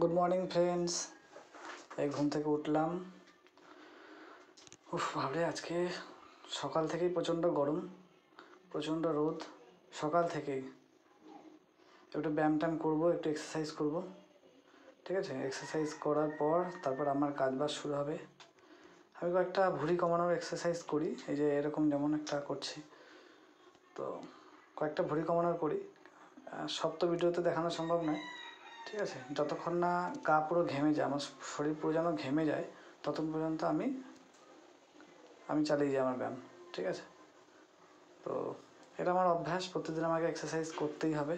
Good morning friends. এই ঘুম থেকে উঠলাম। ভাবলে আজকে সকাল থেকেই প্রচণ্ড গরম, প্রচণ্ড রোদ। সকাল থেকেই একটু ব্যায়াম ট্যায়াম করবো, একটু এক্সারসাইজ করব, ঠিক আছে। এক্সারসাইজ করার পর তারপর আমার কাজবাজ শুরু হবে। আমি কয়েকটা ভুঁড়ি কমানোর এক্সারসাইজ করি, এই যে এরকম যেমন একটা করছি, তো কয়েকটা ভুঁড়ি কমানোর করি। সব তো ভিডিওতে দেখানো সম্ভব নয়, ঠিক আছে। যতক্ষণ না গা পুরো ঘেমে যায়, আমার শরীর পুরো যেন ঘেমে যায়, ততক্ষণ পর্যন্ত আমি চালিয়ে যাই আমার ব্যায়াম, ঠিক আছে। তো এটা আমার অভ্যাস, প্রতিদিন আমাকে এক্সারসাইজ করতেই হবে।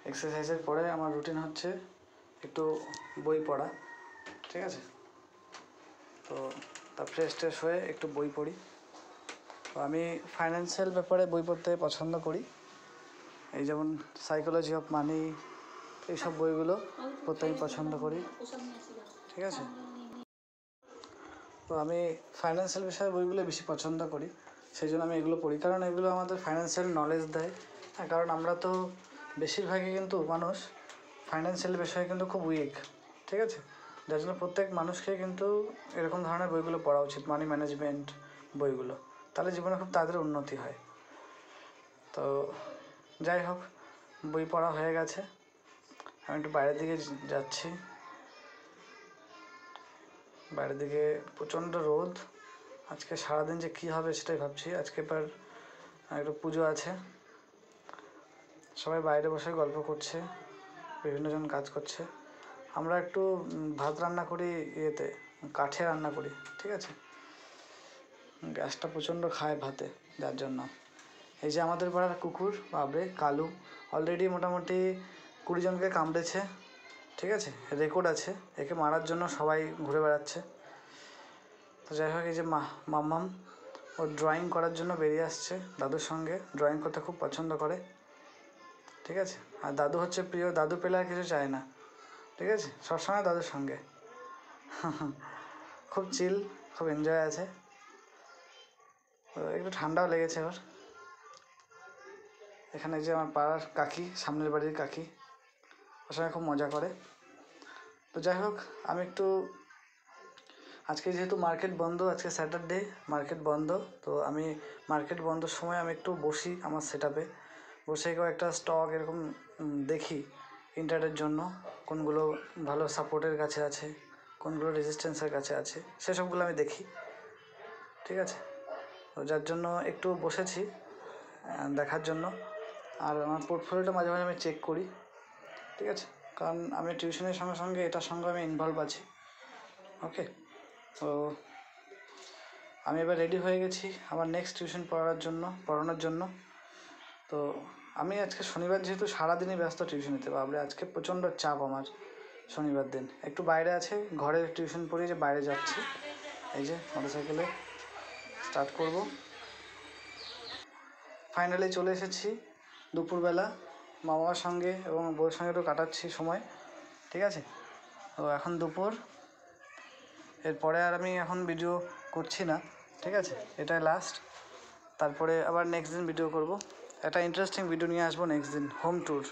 এক্সারসাইজের পরে আমার রুটিন হচ্ছে একটু বই পড়া, ঠিক আছে। তো তা ফ্রেশ ট্রেশ হয়ে একটু বই পড়ি। তো আমি ফাইন্যান্সিয়াল ব্যাপারে বই পড়তে পছন্দ করি, এই যেমন সাইকোলজি অফ মানি, এইসব বইগুলো পড়তে আমি পছন্দ করি, ঠিক আছে। তো আমি ফাইন্যান্সিয়াল বিষয়ে বইগুলো বেশি পছন্দ করি, সেই জন্য আমি এগুলো পড়ি, কারণ এগুলো আমাদের ফাইন্যান্সিয়াল নলেজ দেয়। হ্যাঁ, কারণ আমরা তো বেশিরভাগই কিন্তু মানুষ ফাইন্যান্সিয়াল বিষয়ে কিন্তু খুব উইক, ঠিক আছে। যার জন্য প্রত্যেক মানুষকে কিন্তু এরকম ধরনের বইগুলো পড়া উচিত, মানি ম্যানেজমেন্ট বইগুলো, তাহলে জীবনে খুব তাড়াতাড়ি উন্নতি হয়। তো যাই হোক, বই পড়া হয়ে গেছে, আমি একটু বাইরের দিকে যাচ্ছি। বাইরের দিকে প্রচণ্ড রোদ, আজকে সারাদিন যে কী হবে সেটাই ভাবছি। আজকে এবার একটু পুজো আছে, সবাই বাইরে বসে গল্প করছে, বিভিন্নজন কাজ করছে। আমরা একটু ভাত রান্না করি, ইয়েতে কাঠে রান্না করি, ঠিক আছে। গ্যাসটা প্রচণ্ড খায় ভাতে, যার জন্য এই যে আমাদের পাড়ার কুকুর বাবরে কালু অলরেডি মোটামুটি 20 জনকে কামড়েছে, ঠিক আছে, রেকর্ড আছে। একে মারার জন্য সবাই ঘুরে বেড়াচ্ছে। তো যাই হোক, এই যে মাম্মাম ও ড্রয়িং করার জন্য বেরিয়ে আসছে দাদুর সঙ্গে, ড্রয়িং করতে খুব পছন্দ করে, ঠিক আছে। আর দাদু হচ্ছে প্রিয়, দাদু পেলে আর কিছু চায় না, ঠিক আছে, সবসময় দাদুর সঙ্গে। খুব চিল, খুব এনজয় আছে। একটু ঠান্ডাও লেগেছে এবার। এখানে যে আমার পাড়ার কাকি, সামনের বাড়ির কাকি, ওর সঙ্গে খুব মজা করে। তো যাই হোক, আমি একটু আজকে যেহেতু মার্কেট বন্ধ, আজকে স্যাটারডে, মার্কেট বন্ধ, তো আমি মার্কেট বন্ধর সময় আমি একটু বসি আমার সেটআপে, বসে কয়েকটা স্টক এরকম দেখি ইন্টারের জন্য, কোনগুলো ভালো সাপোর্টের কাছে আছে, কোনগুলো রেজিস্ট্যান্সের কাছে আছে, সেসবগুলো আমি দেখি, ঠিক আছে। তো যার জন্য একটু বসেছি দেখার জন্য। আর আমার পোর্টফোলিওটা মাঝে মাঝে আমি চেক করি, ঠিক আছে, কারণ আমি টিউশনের সঙ্গে সঙ্গে এটার সঙ্গে আমি ইনভলভ আছি, ওকে। তো আমি এবার রেডি হয়ে গেছি আমার নেক্সট টিউশন পড়ানোর জন্য। তো আমি আজকে শনিবার, যেহেতু সারাদিনই ব্যস্ত টিউশনিতে, ভাবলে আজকে প্রচণ্ড চাপ আমার। শনিবার দিন একটু বাইরে আছে, ঘরে টিউশন পড়িয়ে যে বাইরে যাচ্ছি, এই যে মোটরসাইকেলে স্টার্ট করব। ফাইনালি চলে এসেছি দুপুরবেলা, মামার সঙ্গে এবং বউয়ের সঙ্গে একটু কাটাচ্ছি সময়, ঠিক আছে। তো এখন দুপুর, এরপরে আর আমি এখন ভিডিও করছি না, ঠিক আছে, এটাই লাস্ট। তারপরে আবার নেক্সট দিন ভিডিও করব, একটা ইন্টারেস্টিং ভিডিও নিয়ে আসবো নেক্সট দিন, হোম ট্যুর।